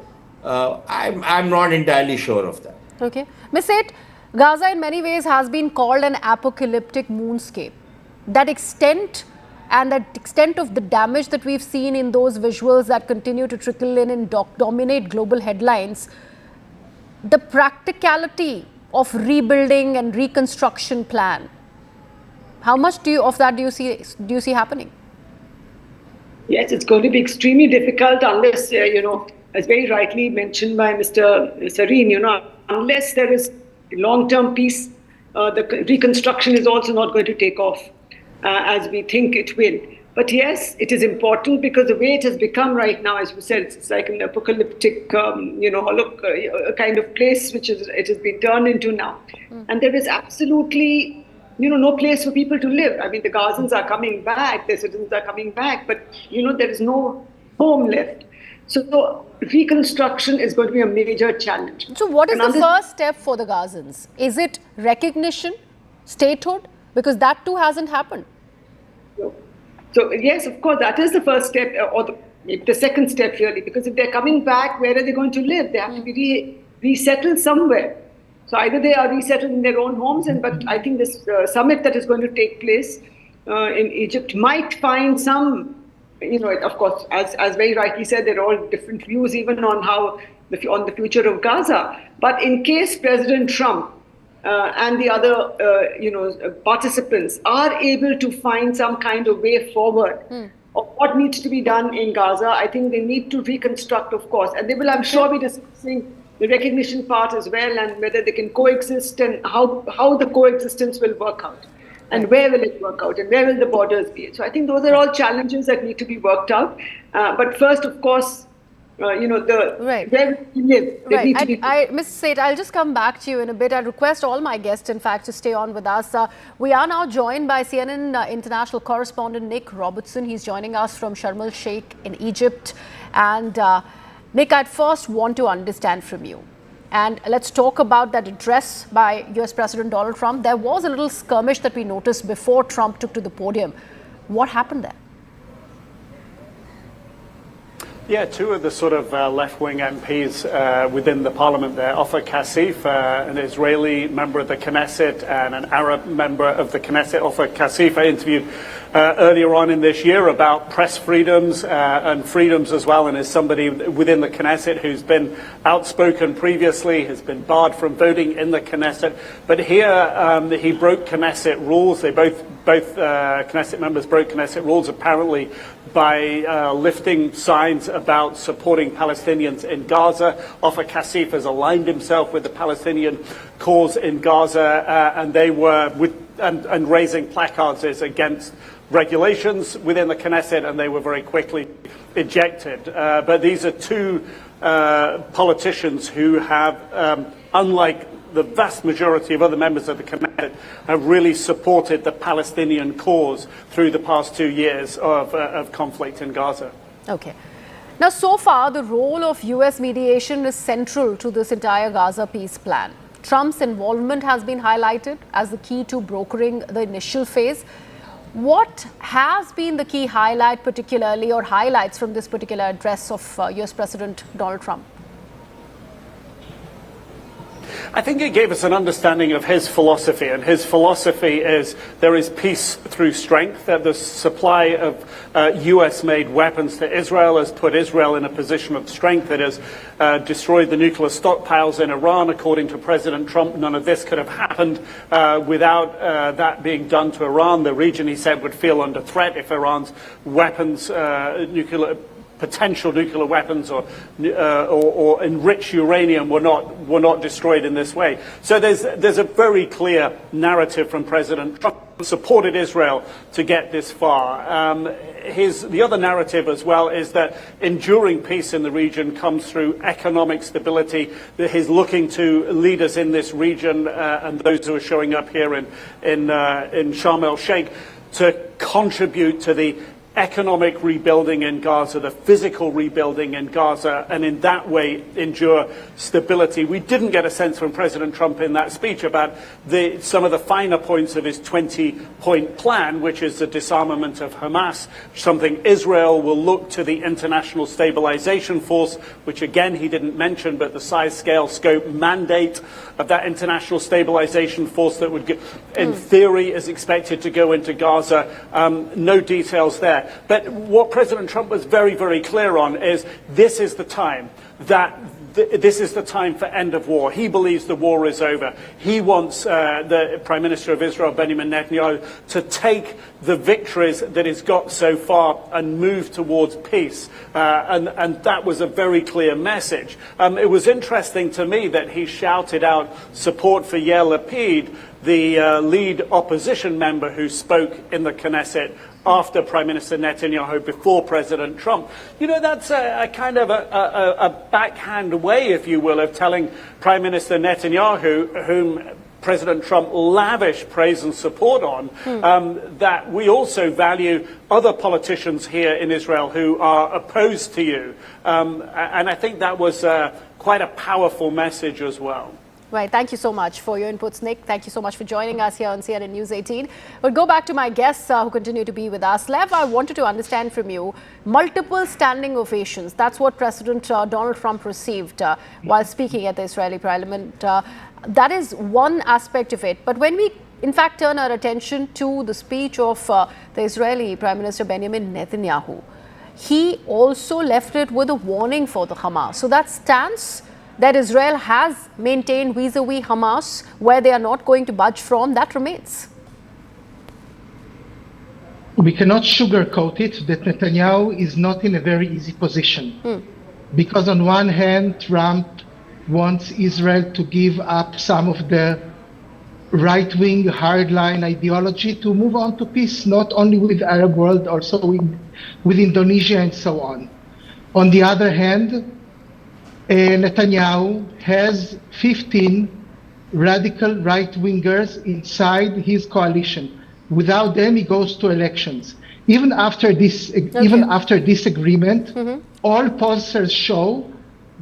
I'm not entirely sure of that. Okay. Ms. Seth, Gaza in many ways has been called an apocalyptic moonscape. That extent of the damage that we've seen in those visuals that continue to trickle in and dominate global headlines, the practicality of rebuilding and reconstruction plan, how much of that do you see happening? Yes, it's going to be extremely difficult unless, as very rightly mentioned by Mr. Sareen, unless there is long-term peace, the reconstruction is also not going to take off as we think it will. But yes, it is important because the way it has become right now, as you said, it's like an apocalyptic, a kind of place which it has been turned into now. And there is absolutely, no place for people to live. I mean, the Gazans are coming back, their citizens are coming back, but, there is no home left. So reconstruction is going to be a major challenge. So what is the first step for the Gazans? Is it recognition, statehood? Because that too hasn't happened. So yes, of course, that is the first step, or the second step really, because if they're coming back, where are they going to live? They have to be resettled somewhere. So either they are resettled in their own homes, but I think this summit that is going to take place in Egypt might find some, of course, as very rightly said, there are all different views even on on the future of Gaza. But in case President Trump and the other, participants are able to find some kind of way forward of what needs to be done in Gaza, I think they need to reconstruct, of course. And they will, I'm sure, be discussing the recognition part as well, and whether they can coexist and how the coexistence will work out. And where will it work out? And where will the borders be? So I think those are all challenges that need to be worked out. But first, of course, where we live. Right. Ms. Seth, I'll just come back to you in a bit. I request all my guests, in fact, to stay on with us. We are now joined by CNN international correspondent Nick Robertson. He's joining us from Sharm el-Sheikh in Egypt. And Nick, I'd first want to understand from you. And let's talk about that address by US President Donald Trump. There was a little skirmish that we noticed before Trump took to the podium. What happened there? Yeah, 2 of the sort of left-wing MPs within the parliament there, Ofer Kasif, an Israeli member of the Knesset and an Arab member of the Knesset. Ofer Kasif, I interviewed earlier on in this year about press freedoms and freedoms as well, and is somebody within the Knesset who's been outspoken previously, has been barred from voting in the Knesset. But here he broke Knesset rules. They both Knesset members broke Knesset rules apparently by lifting signs about supporting Palestinians in Gaza. Ofer Kasif has aligned himself with the Palestinian cause in Gaza, and they were and raising placards against regulations within the Knesset, and they were very quickly ejected. But these are 2 politicians who have, unlike the vast majority of other members of the Knesset have really supported the Palestinian cause through the past 2 years of conflict in Gaza. Okay. Now, so far, the role of US mediation is central to this entire Gaza peace plan. Trump's involvement has been highlighted as the key to brokering the initial phase. What has been the key highlight, particularly, or highlights from this particular address of US President Donald Trump? I think it gave us an understanding of his philosophy, and his philosophy is there is peace through strength, that the supply of US-made weapons to Israel has put Israel in a position of strength. It has destroyed the nuclear stockpiles in Iran. According to President Trump, none of this could have happened without that being done to Iran. The region, he said, would feel under threat if Iran's weapons, potential nuclear weapons or enriched uranium were not destroyed in this way. So there's a very clear narrative from President Trump who supported Israel to get this far. The other narrative as well is that enduring peace in the region comes through economic stability. That he's looking to leaders in this region and those who are showing up here in Sharm el-Sheikh to contribute to the economic rebuilding in Gaza, the physical rebuilding in Gaza, and in that way endure stability. We didn't get a sense from President Trump in that speech about some of the finer points of his 20-point plan, which is the disarmament of Hamas, something Israel will look to the International Stabilization Force, which again he didn't mention, but the size, scale, scope, mandate of that International Stabilization Force that would, in theory, is expected to go into Gaza. No details there. But what President Trump was very, very clear on is this is the time this is the time for end of war. He believes the war is over. He wants the Prime Minister of Israel, Benjamin Netanyahu, to take the victories that he's got so far and move towards peace. And that was a very clear message. It was interesting to me that he shouted out support for Yair Lapid, the lead opposition member who spoke in the Knesset after Prime Minister Netanyahu, before President Trump. You know, that's a kind of a backhand way, if you will, of telling Prime Minister Netanyahu, whom President Trump lavished praise and support on, that we also value other politicians here in Israel who are opposed to you. And I think that was quite a powerful message as well. Right. Thank you so much for your inputs, Nick. Thank you so much for joining us here on CNN News 18. We'll go back to my guests who continue to be with us. Lev, I wanted to understand from you, multiple standing ovations. That's what President Donald Trump received while speaking at the Israeli parliament. That is one aspect of it. But when we, in fact, turn our attention to the speech of the Israeli Prime Minister Benjamin Netanyahu, he also left it with a warning for the Hamas. So that stance that Israel has maintained vis-a-vis Hamas, where they are not going to budge from, that remains. We cannot sugarcoat it that Netanyahu is not in a very easy position. Because on one hand, Trump wants Israel to give up some of the right-wing hardline ideology to move on to peace, not only with the Arab world, also with Indonesia and so on. On the other hand, Netanyahu has 15 radical right-wingers inside his coalition. Without them, he goes to elections. Even after this agreement, all pollsters show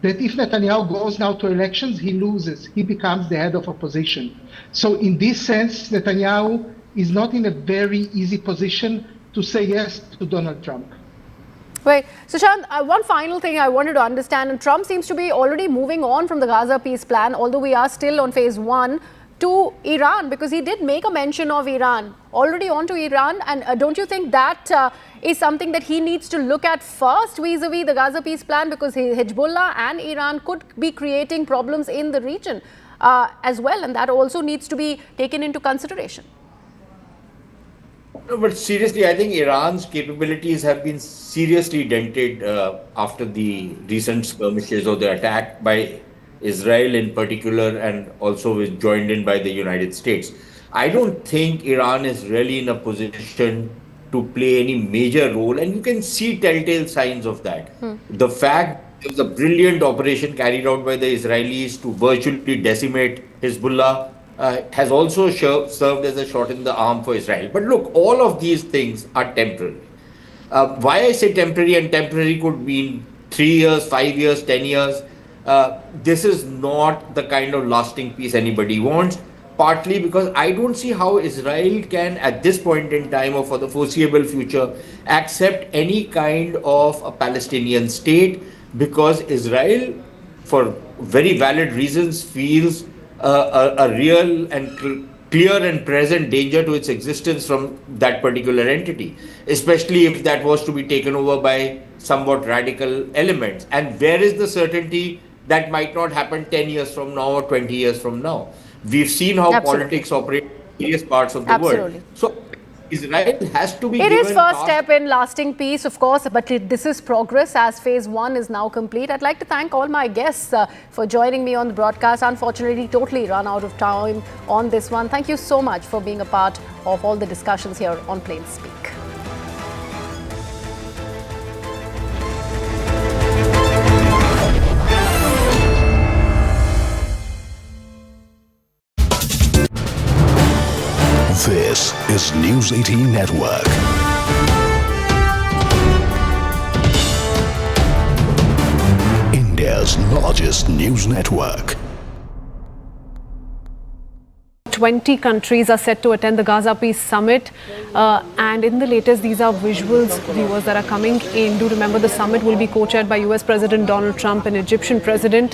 that if Netanyahu goes now to elections, he loses. He becomes the head of opposition. So in this sense, Netanyahu is not in a very easy position to say yes to Donald Trump. Right. So, Shant, one final thing I wanted to understand, and Trump seems to be already moving on from the Gaza peace plan, although we are still on phase 1, to Iran, because he did make a mention of Iran, already on to Iran. And don't you think that is something that he needs to look at first vis-a-vis the Gaza peace plan, because Hezbollah and Iran could be creating problems in the region as well, and that also needs to be taken into consideration. No, but seriously, I think Iran's capabilities have been seriously dented after the recent skirmishes or the attack by Israel in particular, and also was joined in by the United States. I don't think Iran is really in a position to play any major role, and you can see telltale signs of that. The fact It was a brilliant operation carried out by the Israelis to virtually decimate Hezbollah. Has also served as a shot in the arm for Israel. But look, all of these things are temporary. Why I say temporary, and temporary could mean 3 years, 5 years, 10 years. This is not the kind of lasting peace anybody wants. Partly because I don't see how Israel can, at this point in time or for the foreseeable future, accept any kind of a Palestinian state, because Israel, for very valid reasons, feels a real and clear and present danger to its existence from that particular entity, especially if that was to be taken over by somewhat radical elements. And where is the certainty that might not happen 10 years from now or 20 years from now? We've seen how politics operate in various parts of the world. So Israel has to be It given is first step in lasting peace, of course, but this is progress as phase 1 is now complete. I'd like to thank all my guests for joining me on the broadcast. Unfortunately, totally run out of time on this one. Thank you so much for being a part of all the discussions here on Plain Speak. This is News 18 Network. India's largest news network. 20 countries are set to attend the Gaza Peace Summit, and in the latest, these are visuals, viewers, that are coming in. Do remember the summit will be co-chaired by US President Donald Trump and Egyptian President.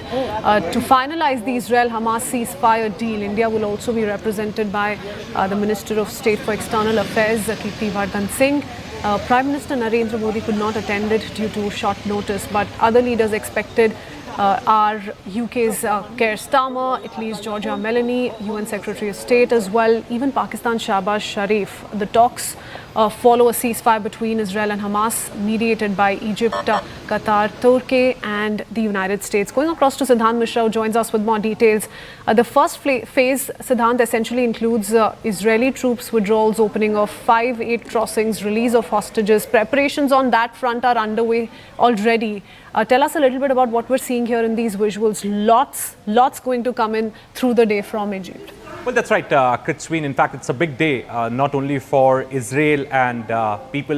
To finalize the Israel-Hamas ceasefire deal, India will also be represented by the Minister of State for External Affairs, Kirti Singh. Prime Minister Narendra Modi could not attend it due to short notice, but other leaders expected are UK's Keir Starmer, Italy's Giorgia Meloni, UN Secretary of State as well, even Pakistan's Shahbaz Sharif. The talks follow a ceasefire between Israel and Hamas, mediated by Egypt, Qatar, Turkey and the United States. Going across to Siddhant Mishra, who joins us with more details. The first phase, Siddhant, essentially includes Israeli troops withdrawals, opening of 5-8 crossings, release of hostages. Preparations on that front are underway already. Tell us a little bit about what we're seeing here in these visuals. Lots going to come in through the day from Egypt. Well, that's right, Kritsween. In fact, it's a big day, not only for Israel and people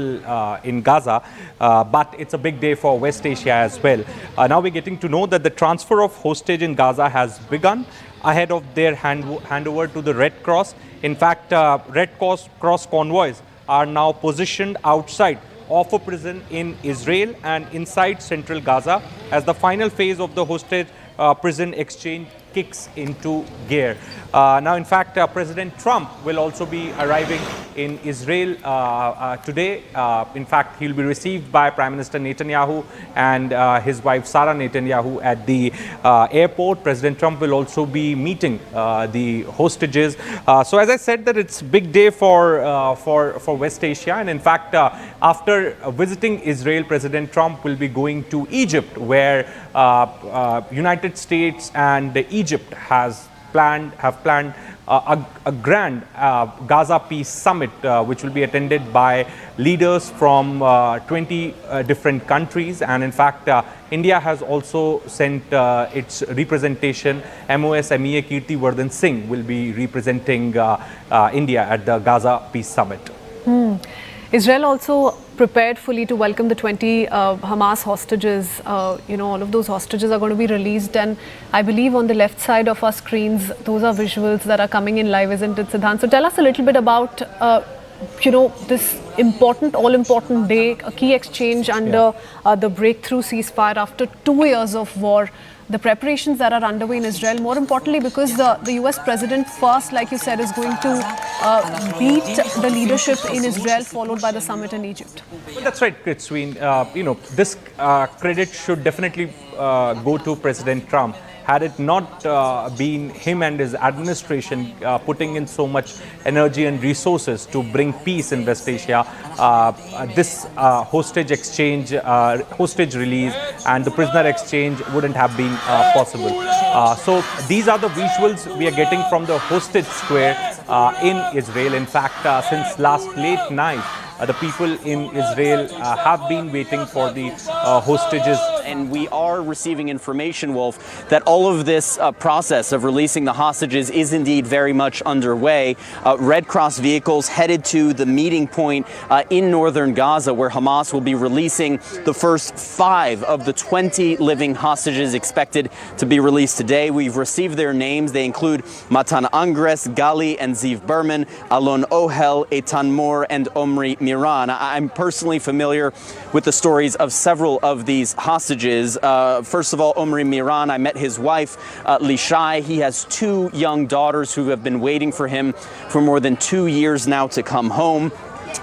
in Gaza, but it's a big day for West Asia as well. Now we're getting to know that the transfer of hostage in Gaza has begun ahead of their handover to the Red Cross. In fact, Red Cross convoys are now positioned outside of a prison in Israel and inside central Gaza as the final phase of the hostage prison exchange kicks into gear. Now, in fact, President Trump will also be arriving in Israel today. In fact, he'll be received by Prime Minister Netanyahu and his wife Sarah Netanyahu at the airport. President Trump will also be meeting the hostages. So, as I said, that it's a big day for West Asia. And in fact, after visiting Israel, President Trump will be going to Egypt, where United States and Egypt have planned a grand Gaza Peace Summit, which will be attended by leaders from 20 different countries. And in fact, India has also sent its representation. MOS MEA Kirti Singh will be representing India at the Gaza Peace Summit. Israel also prepared fully to welcome the 20 Hamas hostages. All of those hostages are going to be released, and I believe on the left side of our screens, those are visuals that are coming in live, isn't it, Siddhant? So tell us a little bit about this all-important day, a key exchange under the breakthrough ceasefire after 2 years of war. The preparations that are underway in Israel, more importantly, because the US president first, like you said, is going to beat the leadership in Israel, followed by the summit in Egypt. Well, that's right, Kritsween. This credit should definitely go to President Trump. Had it not been him and his administration putting in so much energy and resources to bring peace in West Asia, this hostage exchange, hostage release and the prisoner exchange wouldn't have been possible. So these are the visuals we are getting from the hostage square in Israel. In fact, since last late night, the people in Israel have been waiting for the hostages And we are receiving information, Wolf, that all of this process of releasing the hostages is indeed very much underway. Red Cross vehicles headed to the meeting point in northern Gaza, where Hamas will be releasing the first 5 of the 20 living hostages expected to be released today. We've received their names. They include Matan Angres, Gali and Ziv Berman, Alon Ohel, Eitan Mor, and Omri Miran. I'm personally familiar with the stories of several of these hostages. First of all, Omri Miran, I met his wife, Lishai. He has 2 young daughters who have been waiting for him for more than 2 years now to come home.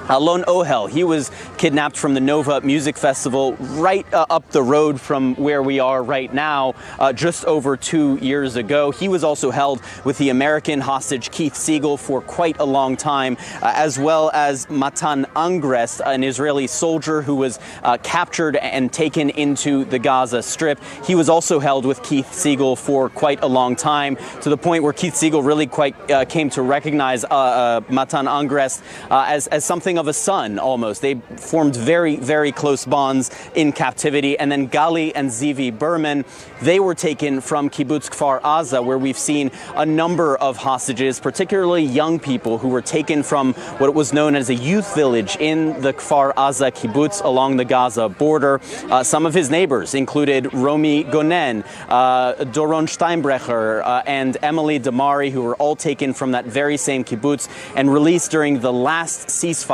Alon Ohel, he was kidnapped from the Nova Music Festival right up the road from where we are right now, just over 2 years ago. He was also held with the American hostage Keith Siegel for quite a long time, as well as Matan Angres, an Israeli soldier who was captured and taken into the Gaza Strip. He was also held with Keith Siegel for quite a long time, to the point where Keith Siegel really quite came to recognize Matan Angres as something of a son, almost. They formed very, very close bonds in captivity. And then Gali and Zivi Berman, they were taken from Kibbutz Kfar Aza, where we've seen a number of hostages, particularly young people who were taken from what was known as a youth village in the Kfar Aza kibbutz along the Gaza border. Some of his neighbors included Romi Gonen, Doron Steinbrecher, and Emily Damari, who were all taken from that very same kibbutz and released during the last ceasefire.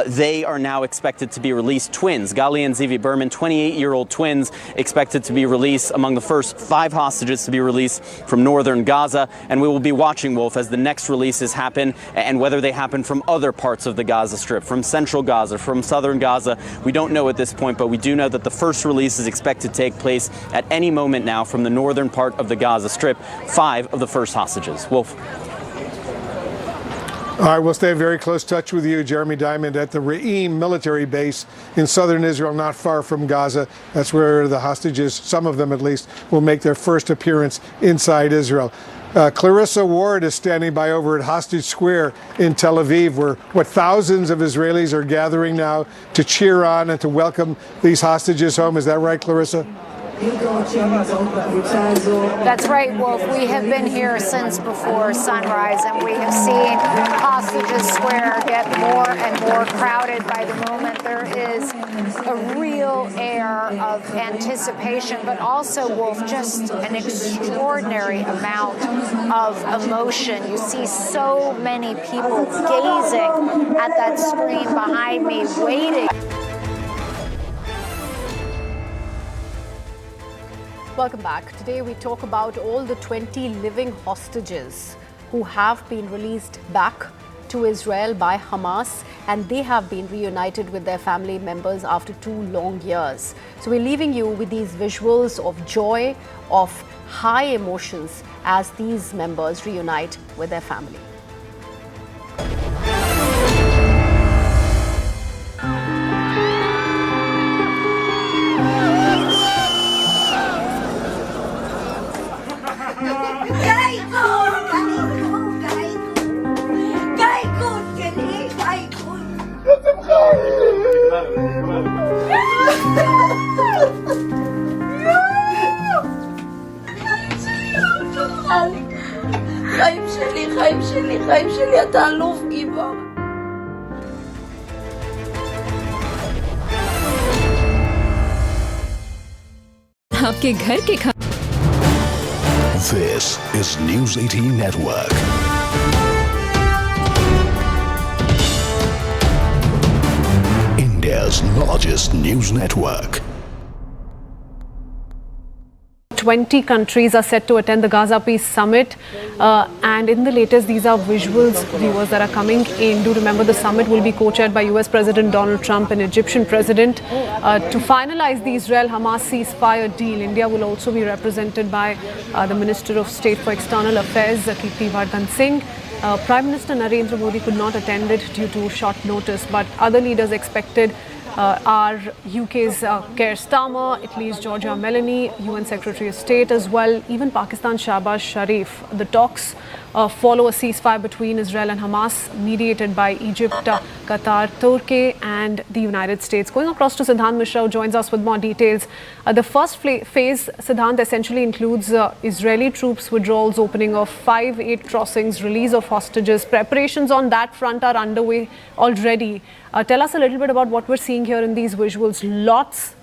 They are now expected to be released. Twins, Gali and Zivi Berman, 28-year-old twins, expected to be released among the first 5 hostages to be released from northern Gaza. And we will be watching, Wolf, as the next releases happen, and whether they happen from other parts of the Gaza Strip, from central Gaza, from southern Gaza. We don't know at this point, but we do know that the first release is expected to take place at any moment now from the northern part of the Gaza Strip. 5 of the first hostages. Wolf. All right, we'll stay in very close touch with you, Jeremy Diamond, at the Re'im military base in southern Israel, not far from Gaza. That's where the hostages, some of them at least, will make their first appearance inside Israel. Clarissa Ward is standing by over at Hostage Square in Tel Aviv, where thousands of Israelis are gathering now to cheer on and to welcome these hostages home. Is that right, Clarissa? That's right, Wolf. We have been here since before sunrise, and we have seen Hostages Square get more and more crowded by the moment. There is a real air of anticipation, but also, Wolf, just an extraordinary amount of emotion. You see so many people gazing at that screen behind me, waiting. Welcome back. Today we talk about all the 20 living hostages who have been released back to Israel by Hamas, and they have been reunited with their family members after 2 long years. So we're leaving you with these visuals of joy, of high emotions as these members reunite with their family. חיים שלי, חיים שלי, חיים שלי, אתה אלוף גיבור. आपके घर के This is News 18 Network. India's largest news network. 20 countries are set to attend the Gaza Peace Summit, and in the latest, these are visuals, viewers, that are coming in. Do remember the summit will be co-chaired by US President Donald Trump and Egyptian President. To finalize the Israel-Hamas ceasefire deal, India will also be represented by the Minister of State for External Affairs, Kirtivardan Singh. Prime Minister Narendra Modi could not attend it due to short notice, but other leaders expected are UK's Keir Starmer, Italy's Giorgia Meloni, UN Secretary of State as well, even Pakistan's Shahbaz Sharif. The talks follow a ceasefire between Israel and Hamas, mediated by Egypt, Qatar, Turkey and the United States. Going across to Siddhant Mishra, who joins us with more details. The first phase, Siddhant, essentially includes Israeli troops withdrawals, opening of 5-8 crossings, release of hostages. Preparations on that front are underway already. Tell us a little bit about what we're seeing here in these visuals.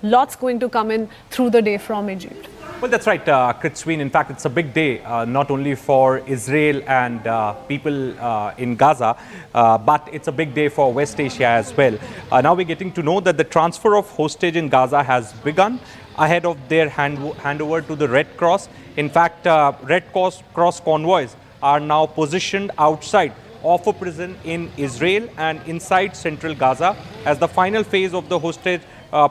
Lots going to come in through the day from Egypt. Well, that's right, Kritsween. In fact, it's a big day, not only for Israel and people in Gaza, but it's a big day for West Asia as well. Now we're getting to know that the transfer of hostage in Gaza has begun ahead of their handover to the Red Cross. In fact, Red Cross convoys are now positioned outside of a prison in Israel and inside central Gaza as the final phase of the hostage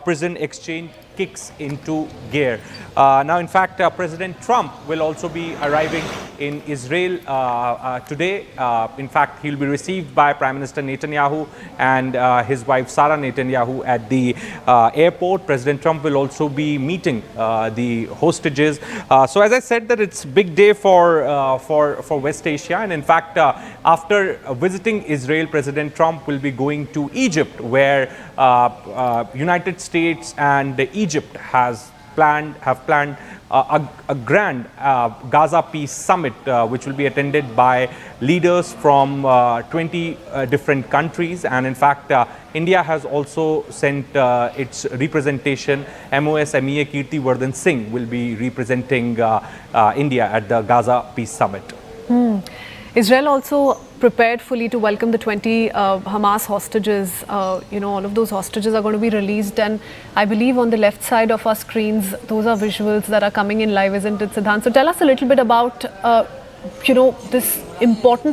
prison exchange kicks into gear. Now, in fact, President Trump will also be arriving in Israel today. In fact, he'll be received by Prime Minister Netanyahu and his wife Sarah Netanyahu at the airport. President Trump will also be meeting the hostages. So, as I said, that it's a big day for West Asia. And in fact, after visiting Israel, President Trump will be going to Egypt, where United States and Egypt have planned a grand Gaza Peace Summit, which will be attended by leaders from 20 different countries. And in fact, India has also sent its representation. MOS MEA Kirti Vardhan Singh will be representing India at the Gaza Peace Summit. Israel also prepared fully to welcome the 20 Hamas hostages. All of those hostages are going to be released, and I believe on the left side of our screens, those are visuals that are coming in live, isn't it, Siddhant? So tell us a little bit about this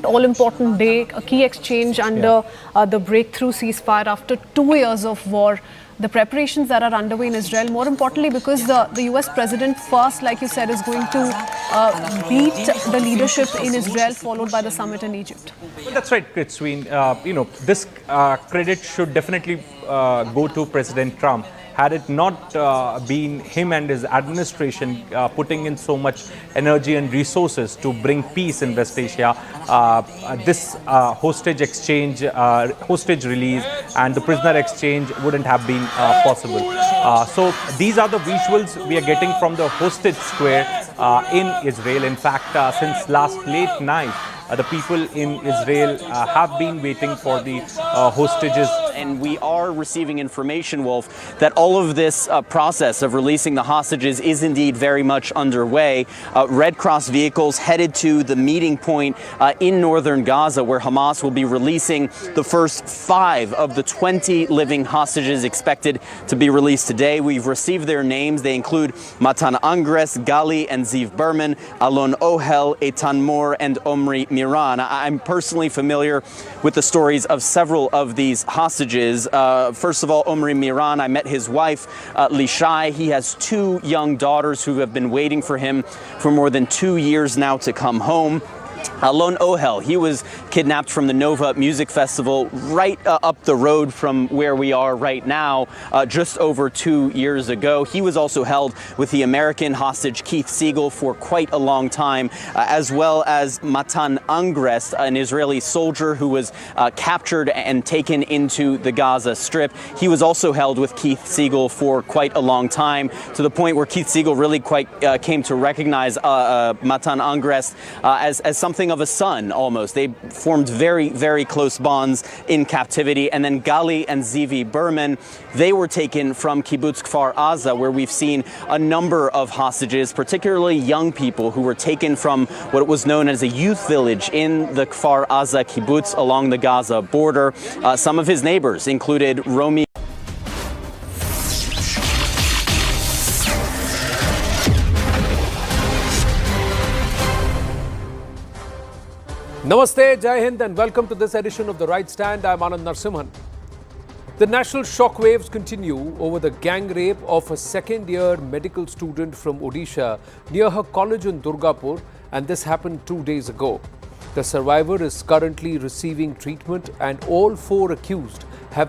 all-important day, a key exchange under the breakthrough ceasefire after 2 years of war. The preparations that are underway in Israel, more importantly, because the US president first, like you said, is going to beat the leadership in Israel, followed by the summit in Egypt. Well, that's right, Kritsween. This credit should definitely go to President Trump. Had it not been him and his administration putting in so much energy and resources to bring peace in West Asia, this hostage exchange, hostage release and the prisoner exchange wouldn't have been possible. So these are the visuals we are getting from the hostage square in Israel. In fact, since last late night, the people in Israel have been waiting for the hostages. And we are receiving information, Wolf, that all of this process of releasing the hostages is indeed very much underway. Red Cross vehicles headed to the meeting point in northern Gaza, where Hamas will be releasing the first 5 of the 20 living hostages expected to be released today. We've received their names. They include Matan Angres, Gali and Ziv Berman, Alon Ohel, Eitan Mor, and Omri Miran. I'm personally familiar with the stories of several of these hostages. First of all, Omri Miran, I met his wife, Lishai. He has 2 young daughters who have been waiting for him for more than 2 years now to come home. Alon Ohel, he was kidnapped from the Nova Music Festival right up the road from where we are right now, just over 2 years ago. He was also held with the American hostage Keith Siegel for quite a long time, as well as Matan Angres, an Israeli soldier who was captured and taken into the Gaza Strip. He was also held with Keith Siegel for quite a long time, to the point where Keith Siegel really came to recognize Matan Angres as something of a son, almost. They formed very, very close bonds in captivity. And then Gali and Zivi Berman, they were taken from Kibbutz Kfar Aza, where we've seen a number of hostages, particularly young people who were taken from what was known as a youth village in the Kfar Aza kibbutz along the Gaza border. Some of his neighbors included Romy. Namaste, Jai Hind, and welcome to this edition of The Right Stand. I'm Anand Narsimhan. The national shockwaves continue over the gang rape of a second-year medical student from Odisha near her college in Durgapur, and this happened 2 days ago. The survivor is currently receiving treatment, and all 4 accused have